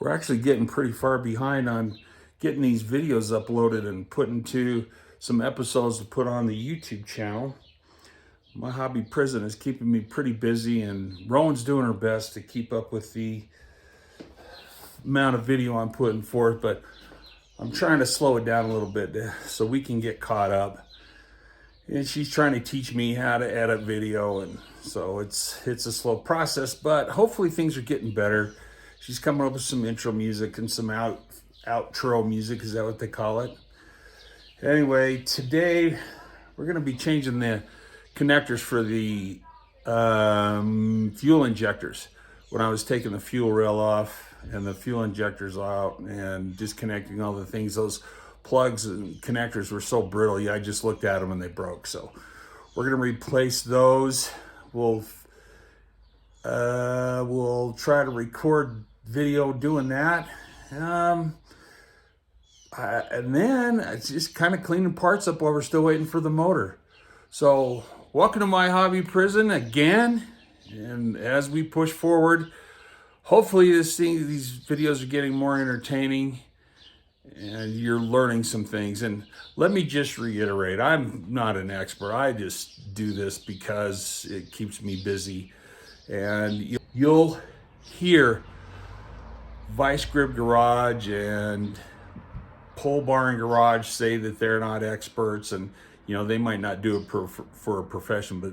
We're actually getting pretty far behind on getting these videos uploaded and put into some episodes to put on the YouTube channel. My hobby prison is keeping me pretty busy, and Rowan's doing her best to keep up with the amount of video I'm putting forth, but I'm trying to slow it down a little bit so we can get caught up. And she's trying to teach me how to edit video, and so it's a slow process, but hopefully things are getting better. She's coming up with some intro music and some outro music, is that what they call it? Anyway, today we're going to be changing the connectors for the fuel injectors. When I was taking the fuel rail off and the fuel injectors out and disconnecting all the things, those plugs and connectors were so brittle. Yeah, I just looked at them and they broke. So we're going to replace those. We'll try to record video doing that. And then it's just kind of cleaning parts up while we're still waiting for the motor. So welcome to my hobby prison again. And as we push forward, hopefully these videos are getting more entertaining and you're learning some things. And let me just reiterate, I'm not an expert. I just do this because it keeps me busy. And you'll hear Vice Grip Garage and Pole Barn Garage say that they're not experts, and they might not do it for a profession, but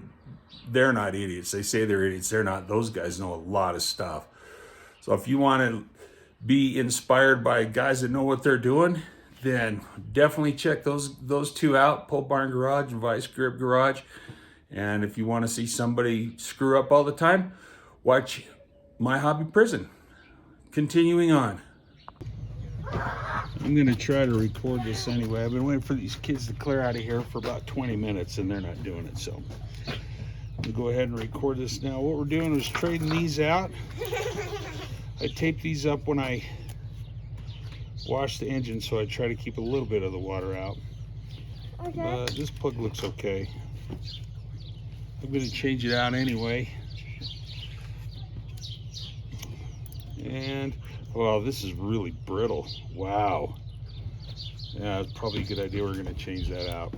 they're not idiots. They say they're idiots. They're not. Those guys know a lot of stuff. So if you want to be inspired by guys that know what they're doing, then definitely check those two out, Pole Barn Garage and Vice Grip Garage. And if you want to see somebody screw up all the time, watch My Hobby Prison. Continuing on. I'm going to try to record this anyway. I've been waiting for these kids to clear out of here for about 20 minutes and they're not doing it. So I'm going to go ahead and record this now. What we're doing is trading these out. I tape these up when I wash the engine, so I try to keep a little bit of the water out. Okay. But this plug looks okay. I'm going to change it out anyway. And well, this is really brittle. Wow. Yeah, it's probably a good idea. We're going to change that out.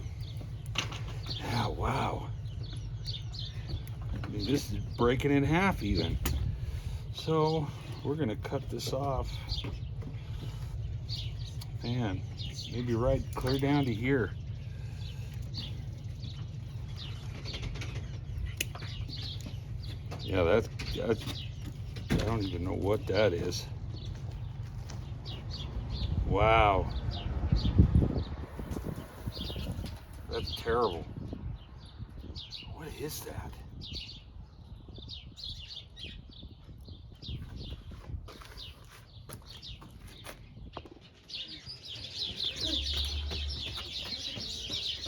Yeah, wow. I mean, this is breaking in half even. So we're going to cut this off. Man, maybe right clear down to here. Yeah, that's I don't even know what that is. Wow. That's terrible. What is that?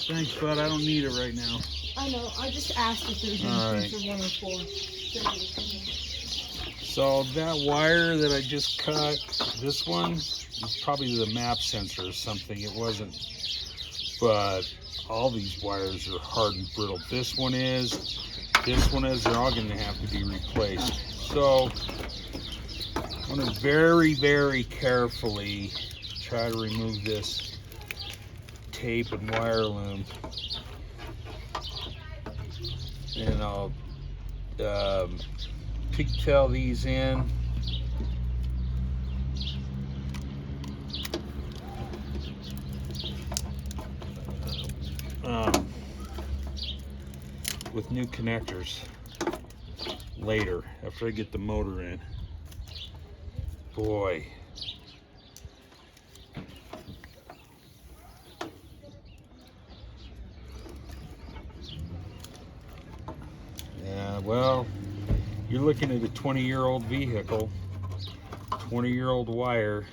Thanks, bud. I don't need it right now. I know. I just asked if there was anything for 1 or 4. So that wire that I just cut, this one is probably the map sensor or something. It wasn't, but all these wires are hard and brittle. This one is, they're all going to have to be replaced. So I want to very, very carefully try to remove this tape and wire loom. And I'll pigtail these in. With new connectors later after I get the motor in. Boy. Yeah, well, you're looking at a 20-year-old vehicle, 20-year-old wire.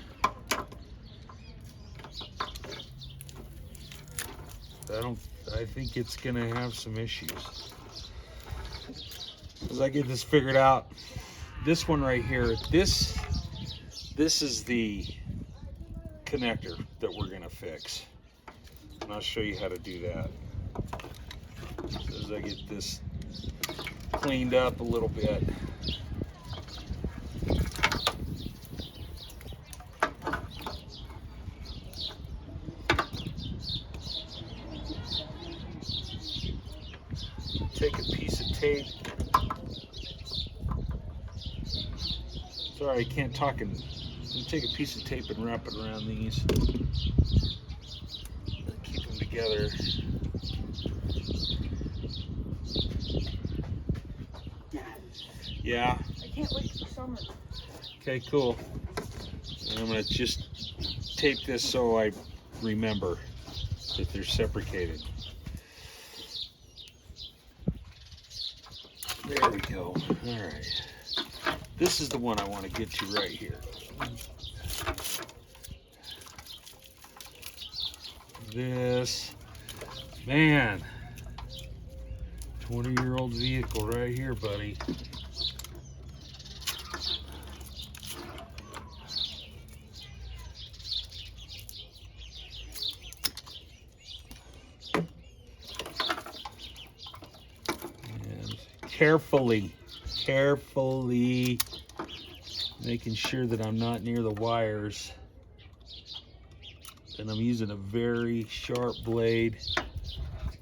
I think it's gonna have some issues. As I get this figured out, this one right here, this is the connector that we're gonna fix. And I'll show you how to do that. So as I get this cleaned up a little bit. take a piece of tape. Sorry, I can't talk. I'm gonna take a piece of tape and wrap it around these. Keep them together. Yeah. I can't wait for summer. Okay, cool. And I'm gonna just tape this so I remember that they're separated. There we go. All right. This is the one I want to get to right here. This, man, 20-year-old vehicle right here, buddy. And carefully making sure that I'm not near the wires. And I'm using a very sharp blade,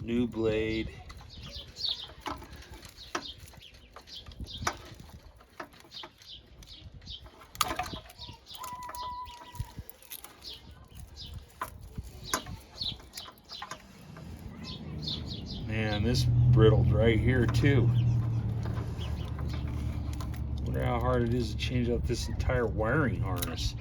new blade. Man, this brittled right here too. Wonder how hard it is to change out this entire wiring harness.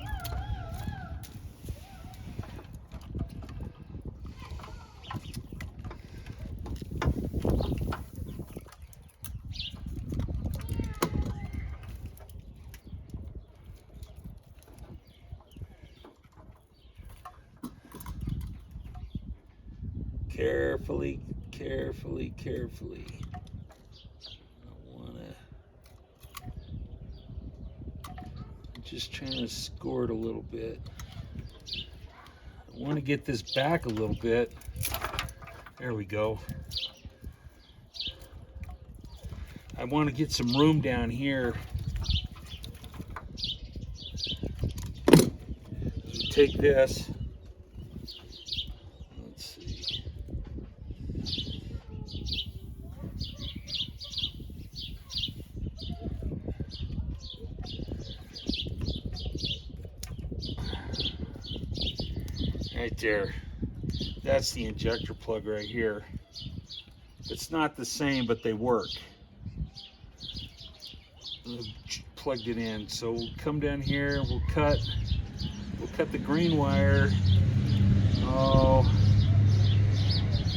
Carefully. I'm just trying to score it a little bit. I want to get this back a little bit. There we go. I want to get some room down here. Take this. Let's see. Right there. That's the injector plug right here. It's not the same, but they work. I've plugged it in. So we'll come down here, we'll cut the green wire,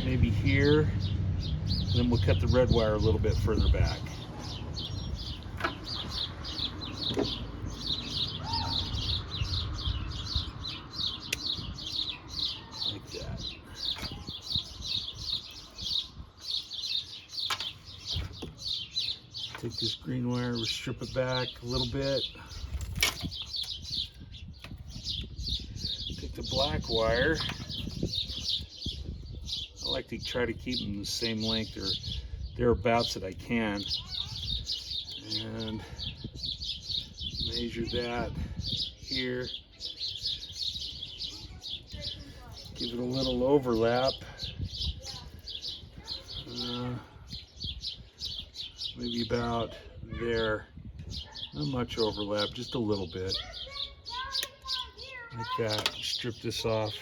maybe here, and then we'll cut the red wire a little bit further back. Like that. Take this green wire, we'll strip it back a little bit. Take the black wire. I like to try to keep them the same length or thereabouts that I can. And measure that here. Give it a little overlap. Maybe about there. Not much overlap, just a little bit. Like that. Strip this off.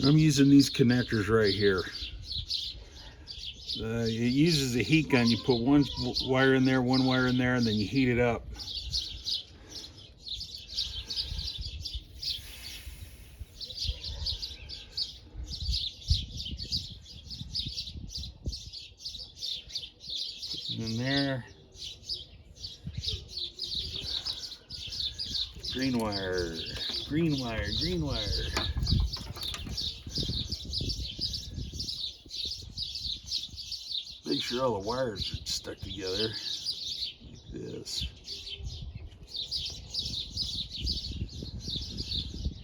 I'm using these connectors right here. It uses a heat gun. You put one wire in there, one wire in there, and then you heat it up. In there, green wire. Make sure all the wires are stuck together like this.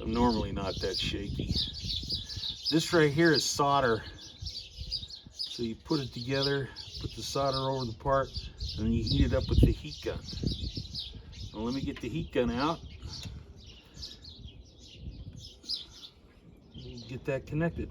I'm normally not that shaky. This right here is solder. So you put it together, put the solder over the part, and then you heat it up with the heat gun. Now let me get the heat gun out. get that connected.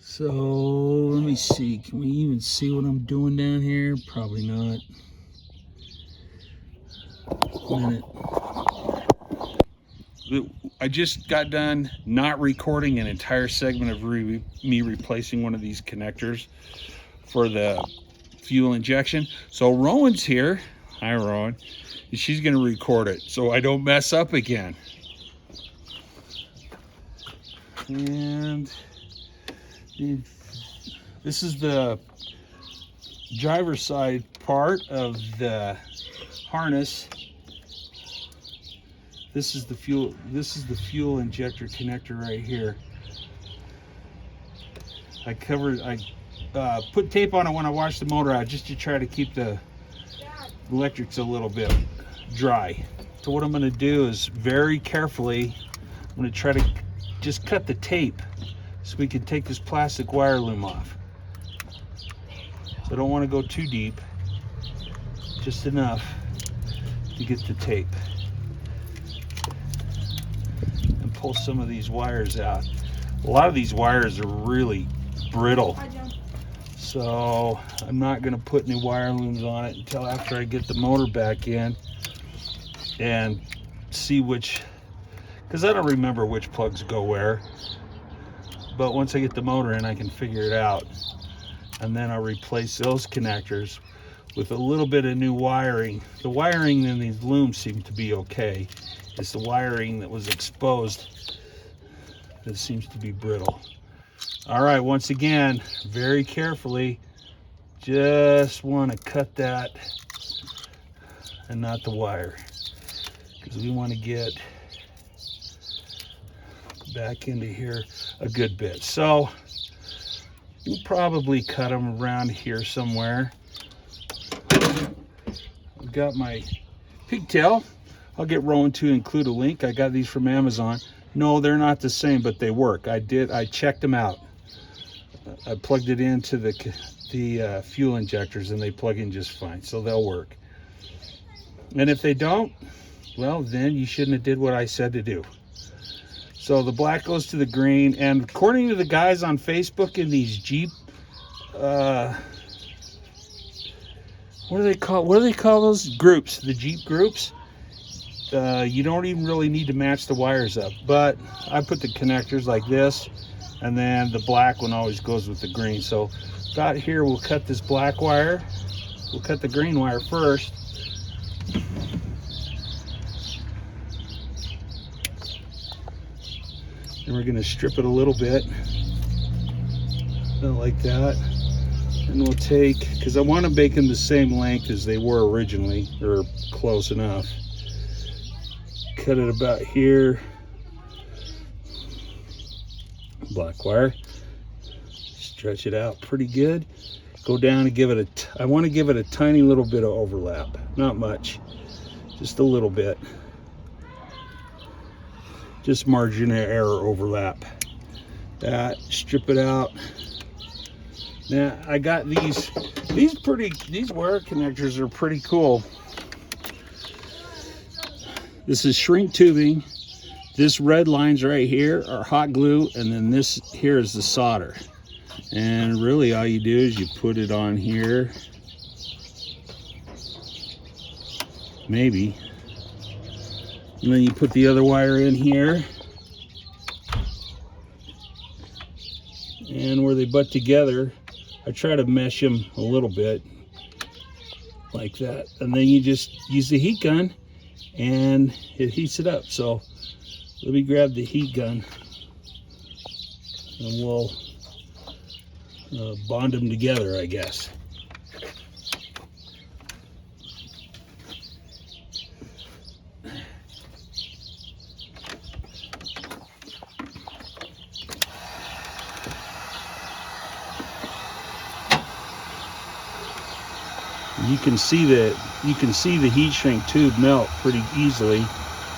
So let me see, can we even see what I'm doing down here? Probably not. A minute. I just got done not recording an entire segment of me replacing one of these connectors for the fuel injection. So Rowan's here. Hi, Rowan. And she's going to record it so I don't mess up again. And this is the driver's side part of the harness. This is the fuel injector connector right here. I put tape on it when I washed the motor out just to try to keep the electrics a little bit dry. So what I'm going to do is very carefully, I'm going to try to just cut the tape so we can take this plastic wire loom off. So I don't want to go too deep, just enough to get the tape. And pull some of these wires out. A lot of these wires are really brittle. So I'm not going to put any wire looms on it until after I get the motor back in and see which, because I don't remember which plugs go where. But once I get the motor in, I can figure it out. And then I'll replace those connectors with a little bit of new wiring. The wiring in these looms seem to be okay. It's the wiring that was exposed that seems to be brittle. All right, once again, very carefully, just want to cut that and not the wire, because we want to get back into here a good bit. So we'll probably cut them around here somewhere. I've got my pigtail. I'll get Rowan to include a link. I got these from Amazon. No, they're not the same, but they work. I checked them out. I plugged it into the fuel injectors and they plug in just fine, so they'll work. And if they don't, well, then you shouldn't have did what I said to do. So the black goes to the green, and according to the guys on Facebook in these Jeep, what do they call those groups? The Jeep groups. You don't even really need to match the wires up, but I put the connectors like this, and then the black one always goes with the green. So about here, we'll cut this black wire. We'll cut the green wire first. And we're going to strip it a little bit, like that. And we'll take, because I want to make them the same length as they were originally, or close enough. Cut it about here. Black wire. Stretch it out pretty good. Go down and give it I want to give it a tiny little bit of overlap. Not much, just a little bit. Just margin of error overlap. That, strip it out Now I got these wire connectors are pretty cool. This is shrink tubing. This red lines right here are hot glue, and then this here is the solder. And really all you do is you put it on here, maybe, and then you put the other wire in here, and where they butt together, I try to mesh them a little bit like that, and then you just use the heat gun and it heats it up. So let me grab the heat gun and we'll bond them together, I guess. You can see the heat shrink tube melt pretty easily,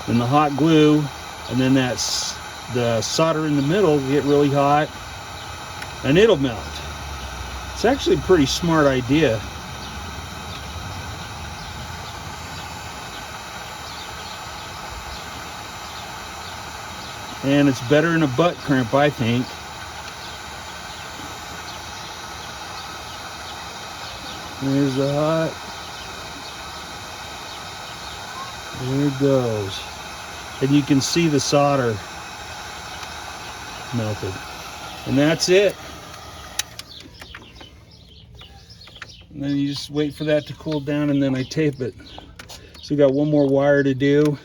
and the hot glue, and then that's the solder in the middle get really hot, and it'll melt. It's actually a pretty smart idea. And it's better than a butt crimp, I think. There's the hot. There it goes. And you can see the solder melted. And that's it. And then you just wait for that to cool down, and then I tape it. So we got one more wire to do.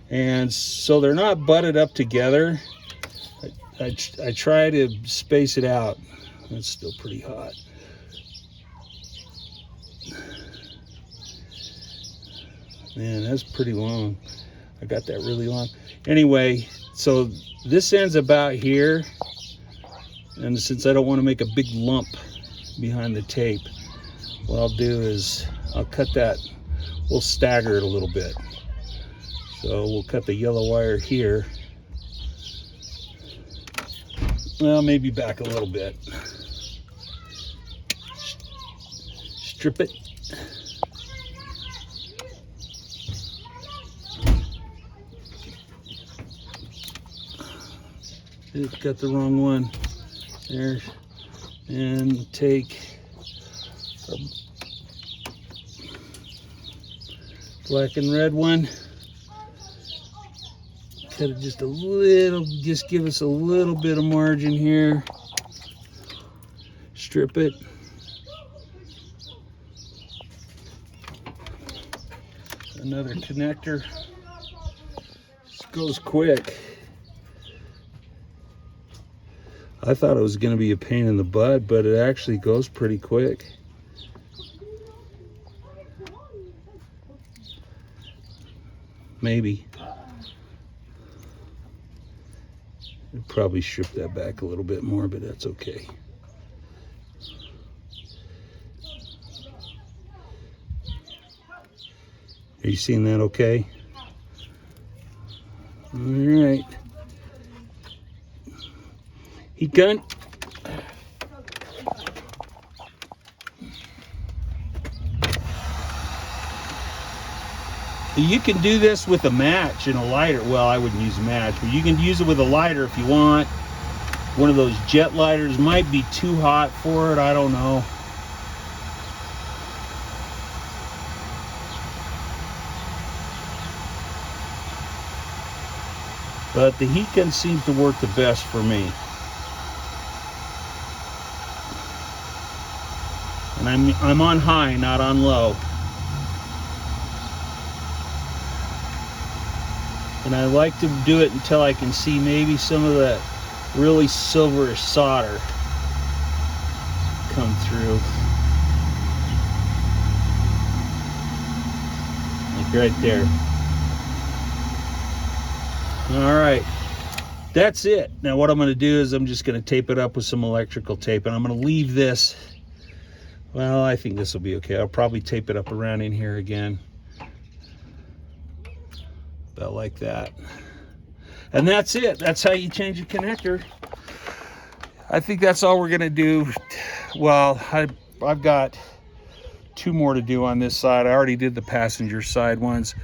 And so they're not butted up together. I try to space it out. It's still pretty hot. Man, that's pretty long. I got that really long. Anyway, so this ends about here. And since I don't want to make a big lump behind the tape, what I'll do is I'll cut that. We'll stagger it a little bit. So we'll cut the yellow wire here. Well, maybe back a little bit. Strip it. Got the wrong one there, and take a black and red one, cut it just a little, just give us a little bit of margin here, strip it, another connector. This goes quick. I thought it was going to be a pain in the butt, but it actually goes pretty quick. Maybe. I'd probably strip that back a little bit more, but that's okay. Are you seeing that okay? All right. Heat gun. You can do this with a match and a lighter. Well, I wouldn't use a match, but you can use it with a lighter if you want. One of those jet lighters might be too hot for it, I don't know. But the heat gun seems to work the best for me. And I'm on high, not on low. And I like to do it until I can see maybe some of that really silverish solder come through. Like right there. All right, that's it. Now what I'm going to do is I'm just going to tape it up with some electrical tape, and I'm going to leave this. Well, I think this will be okay. I'll probably tape it up around in here again. About like that. And that's it. That's how you change a connector. I think that's all we're gonna do. Well, I've got 2 more to do on this side. I already did the passenger side ones.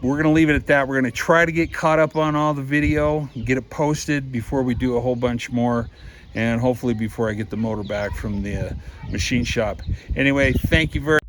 We're gonna leave it at that. We're gonna try to get caught up on all the video, get it posted before we do a whole bunch more, and hopefully before I get the motor back from the machine shop. Anyway, thank you very